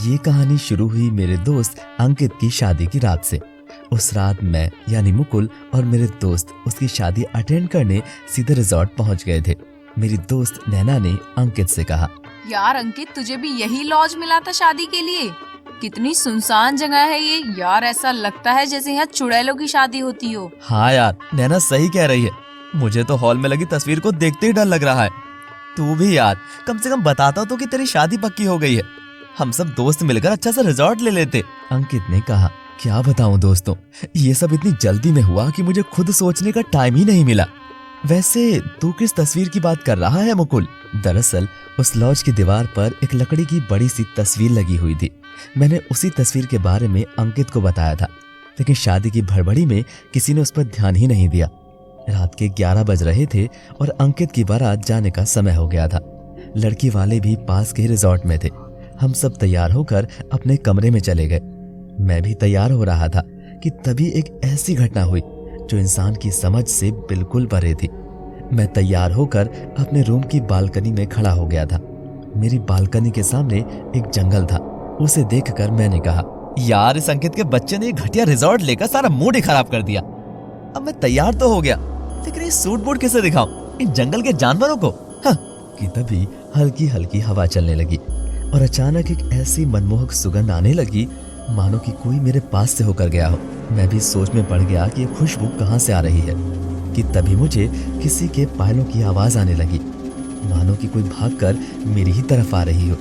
ये कहानी शुरू हुई मेरे दोस्त अंकित की शादी की रात से। उस रात मैं यानी मुकुल और मेरे दोस्त उसकी शादी अटेंड करने सीधे रिजॉर्ट पहुंच गए थे। मेरी दोस्त नैना ने अंकित से कहा, यार अंकित, तुझे भी यही लॉज मिला था शादी के लिए? कितनी सुनसान जगह है ये यार, ऐसा लगता है जैसे यहाँ चुड़ैलों की शादी होती हो। हाँ यार, नैना सही कह रही है। मुझे तो हॉल में लगी तस्वीर को देखते ही डर लग रहा है। तू भी यार कम से कम बताता तो कि तेरी शादी पक्की हो गई है। हम सब दोस्त मिलकर अच्छा सा रिजॉर्ट ले लेते। अंकित ने कहा, क्या बताऊं दोस्तों, ये सब इतनी जल्दी में हुआ कि मुझे खुद सोचने का टाइम ही नहीं मिला। वैसे तू किस तस्वीर की बात कर रहा है मुकुल? दरअसल उस लॉज की दीवार पर एक लकड़ी की बड़ी सी तस्वीर लगी हुई थी। मैंने उसी तस्वीर के बारे में अंकित को बताया था, लेकिन शादी की भड़बड़ी में किसी ने उस पर ध्यान ही नहीं दिया। रात के 11 बज रहे थे और अंकित की बारात जाने का समय हो गया था। लड़की वाले भी पास के रिजॉर्ट में थे। हम सब तैयार होकर अपने कमरे में चले गए। मैं भी तैयार हो रहा था कि तभी एक ऐसी घटना हुई जो इंसान की समझ से बिल्कुल परे थी। मैं तैयार होकर अपने रूम की बालकनी में खड़ा हो गया था। मेरी बालकनी के सामने एक जंगल था। उसे देखकर मैंने कहा, यार इस अंकित के बच्चे ने घटिया रिजॉर्ट लेकर सारा मूड ही खराब कर दिया। अब मैं तैयार तो हो गया, लेकिन ये सूट बूट कैसे दिखाऊं इन जंगल के जानवरों को? हाँ। कि तभी हल्की हल्की हवा चलने लगी और अचानक एक ऐसी मनमोहक सुगंध आने लगी मानो कि कोई मेरे पास से होकर गया हो। मैं भी सोच में पड़ गया कि ये खुशबू कहाँ से आ रही है कि तभी मुझे किसी के पायलों की आवाज आने लगी, मानो कि कोई भागकर मेरी ही तरफ आ रही हो।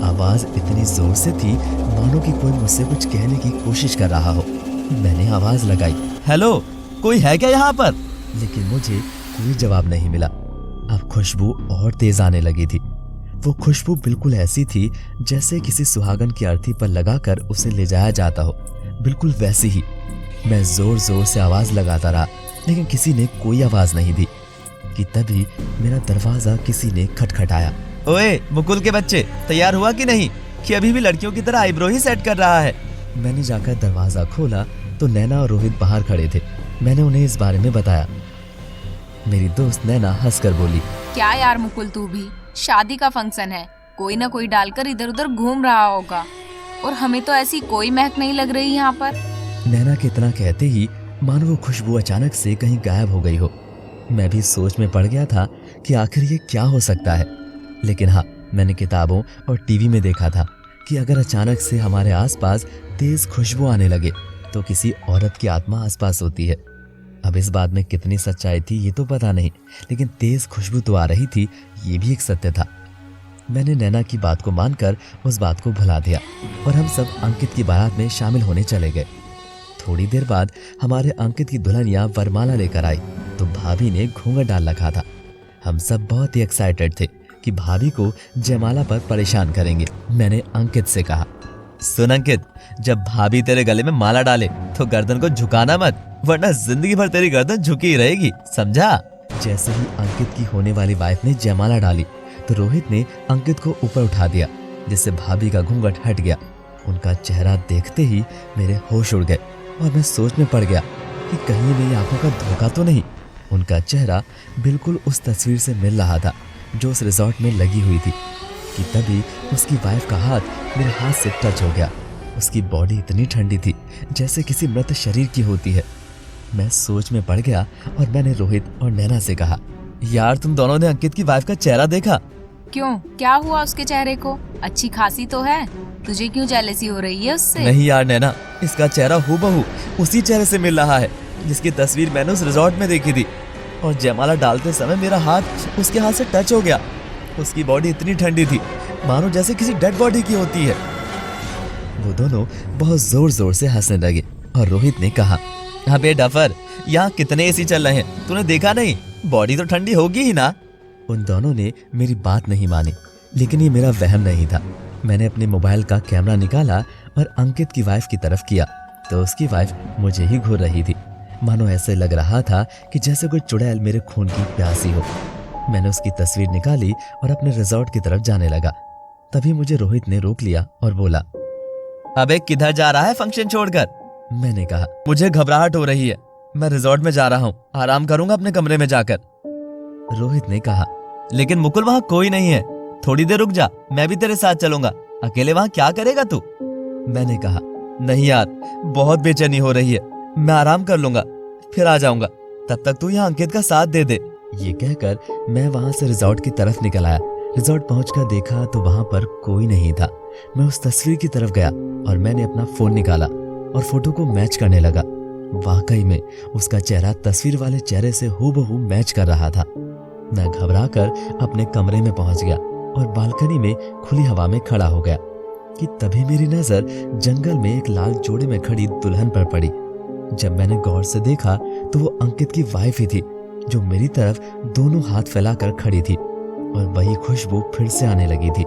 आवाज इतनी जोर से थी मानो कि कोई मुझसे कुछ कहने की कोशिश कर रहा हो। मैंने आवाज लगाई, हेलो, कोई है क्या यहाँ पर? लेकिन मुझे कोई जवाब नहीं मिला। अब खुशबू और तेज आने लगी थी। वो खुशबू बिल्कुल ऐसी थी जैसे किसी सुहागन की अर्थी पर लगाकर उसे ले जाया जाता हो, बिल्कुल वैसी ही। मैं जोर जोर से आवाज लगाता रहा, लेकिन किसी ने कोई आवाज नहीं दी कि तभी मेरा दरवाजा किसी ने खटखटाया। ओए मुकुल के बच्चे, तैयार हुआ कि नहीं? कि अभी भी लड़कियों की तरह आईब्रो ही सेट कर रहा है? मैंने जाकर दरवाजा खोला तो नैना और रोहित बाहर खड़े थे। मैंने उन्हें इस बारे में बताया। मेरी दोस्त नैना हंसकर बोली, क्या यार मुकुल, तू भी शादी का फंक्शन है, कोई ना कोई डालकर इधर उधर घूम रहा होगा, और हमें तो ऐसी कोई महक नहीं लग रही यहाँ पर। नैना के इतना कहते ही मानो वो खुशबू अचानक से कहीं गायब हो गई हो। मैं भी सोच में पड़ गया था कि आखिर ये क्या हो सकता है। लेकिन हाँ, मैंने किताबों और टीवी में देखा था कि अगर अचानक से हमारे आसपास तेज खुशबू आने लगे तो किसी औरत की आत्मा आसपास होती है। अब इस बात में कितनी सच्चाई थी ये तो पता नहीं, लेकिन तेज खुशबू तो आ रही थी, ये भी एक सत्य था। मैंने नैना की बात को मानकर उस बात को भुला दिया और हम सब अंकित की बारात में शामिल होने चले गए। थोड़ी देर बाद हमारे अंकित की दुल्हनिया वरमाला लेकर आई तो भाभी ने घूंघट डाल रखा था। हम सब बहुत ही एक्साइटेड थे कि भाभी को जयमाला पर परेशान करेंगे। मैंने अंकित से कहा, सुन अंकित, जब भाभी तेरे गले में माला डाले तो गर्दन को झुकाना मत, वरना जिंदगी भर तेरी गर्दन झुकी ही रहेगी, समझा? जैसे ही अंकित की होने वाली वाइफ ने जयमाला डाली तो रोहित ने अंकित को ऊपर उठा दिया, जिससे भाभी का घूंघट हट गया। उनका चेहरा देखते ही मेरे होश उड़ गए और मैं सोच में पड़ गया कि कहीं मेरी आंखों का धोखा तो नहीं। उनका चेहरा बिल्कुल उस तस्वीर से मिल रहा था जो उस रिजॉर्ट में लगी हुई थी कि तभी उसकी वाइफ का हाथ मेरे हाथ से टच हो गया। उसकी बॉडी इतनी ठंडी थी जैसे किसी मृत शरीर की होती है। मैं सोच में पड़ गया और मैंने रोहित और नैना से कहा, यार तुम दोनों ने अंकित की वाइफ का चेहरा देखा? क्यों, क्या हुआ उसके चेहरे को? अच्छी खासी तो है, तुझे क्यों जेलसी हो रही है उससे? नहीं यार नैना, इसका चेहरा हूबहू उसी चेहरे से मिल रहा है जिसकी तस्वीर मैंने उस रिजॉर्ट में देखी थी, और जयमाला डालते समय मेरा हाथ उसके हाथ से टच हो गया। उसकी बॉडी इतनी ठंडी थी मानो जैसे किसी डेड बॉडी की होती है। वो दोनों बहुत जोर जोर से हंसने लगे और रोहित ने कहा, अबे डफर, यहाँ कितने एसी चल रहे हैं, तूने देखा नहीं? बॉडी तो ठंडी होगी ही ना। उन दोनों ने मेरी बात नहीं मानी, लेकिन ये मेरा वहम नहीं था। मैंने अपने मोबाइल का कैमरा निकाला और अंकित की वाइफ की तरफ किया तो उसकी वाइफ मुझे ही घूर रही थी, मानो ऐसे लग रहा था कि जैसे कोई चुड़ैल मेरे खून की प्यासी हो। मैंने उसकी तस्वीर निकाली और अपने रिजॉर्ट की तरफ जाने लगा। तभी मुझे रोहित ने रोक लिया और बोला, अबे किधर जा रहा है फंक्शन छोड़कर? मैंने कहा, मुझे घबराहट हो रही है, मैं रिजॉर्ट में जा रहा हूँ, आराम करूंगा अपने कमरे में जाकर। रोहित ने कहा, लेकिन मुकुल वहाँ कोई नहीं है, थोड़ी देर रुक जा, मैं भी तेरे साथ चलूंगा, अकेले वहां क्या करेगा तू? मैंने कहा, नहीं यार, बहुत बेचैनी हो रही है, मैं आराम कर लूंगा, फिर आ जाऊंगा, तब तक तू यहाँ अंकित का साथ दे दे। ये कहकर मैं वहां से रिजॉर्ट की तरफ निकल आया। रिजॉर्ट पहुंचकर देखा तो वहां पर कोई नहीं था। मैं उस तस्वीर की तरफ गया और मैंने अपना फोन निकाला और फोटो को मैच करने लगा। वाकई में उसका चेहरा तस्वीर वाले चेहरे से हूबहू मैच कर रहा था। मैं घबराकर अपने कमरे में पहुंच गया और बालकनी में खुली हवा में खड़ा हो गया कि तभी मेरी नजर जंगल में एक लाल जोड़े में खड़ी दुल्हन पर पड़ी। जब मैंने गौर से देखा तो वो अंकित की वाइफ ही थी, जो मेरी तरफ दोनों हाथ फैलाकर खड़ी थी और वही खुशबू फिर से आने लगी थी।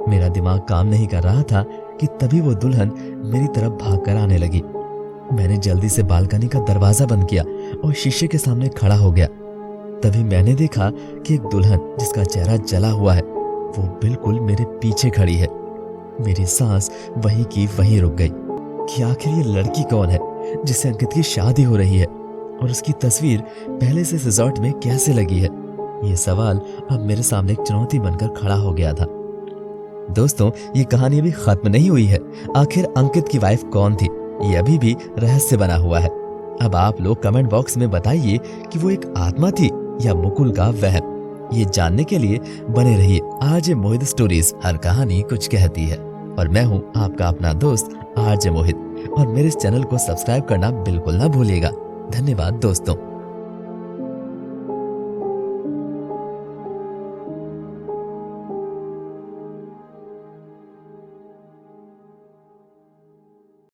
मेरा दिमाग काम नहीं कर रहा था कि तभी वो दुल्हन मेरी तरफ भागकर आने लगी। मैंने जल्दी से बालकनी का दरवाजा बंद किया और शीशे के सामने खड़ा हो गया। तभी मैंने देखा कि एक दुल्हन जिसका चेहरा जला हुआ है वो बिल्कुल मेरे पीछे खड़ी है। मेरी सांस वहीं की वहीं रुक गई कि आखिर ये लड़की कौन है जिससे अंकित की शादी हो रही है और उसकी तस्वीर पहले से रिजॉर्ट में कैसे लगी है। ये सवाल अब मेरे सामने एक चुनौती बनकर खड़ा हो गया था। दोस्तों, ये कहानी अभी खत्म नहीं हुई है। आखिर अंकित की वाइफ कौन थी, ये अभी भी रहस्य बना हुआ है। अब आप लोग कमेंट बॉक्स में बताइए कि वो एक आत्मा थी या मुकुल का वहम। ये जानने के लिए बने रहिए आरजे मोहित स्टोरीज, हर कहानी कुछ कहती है। और मैं हूँ आपका अपना दोस्त आरजे मोहित, और मेरे इस चैनल को सब्सक्राइब करना बिल्कुल ना भूलिएगा। धन्यवाद दोस्तों।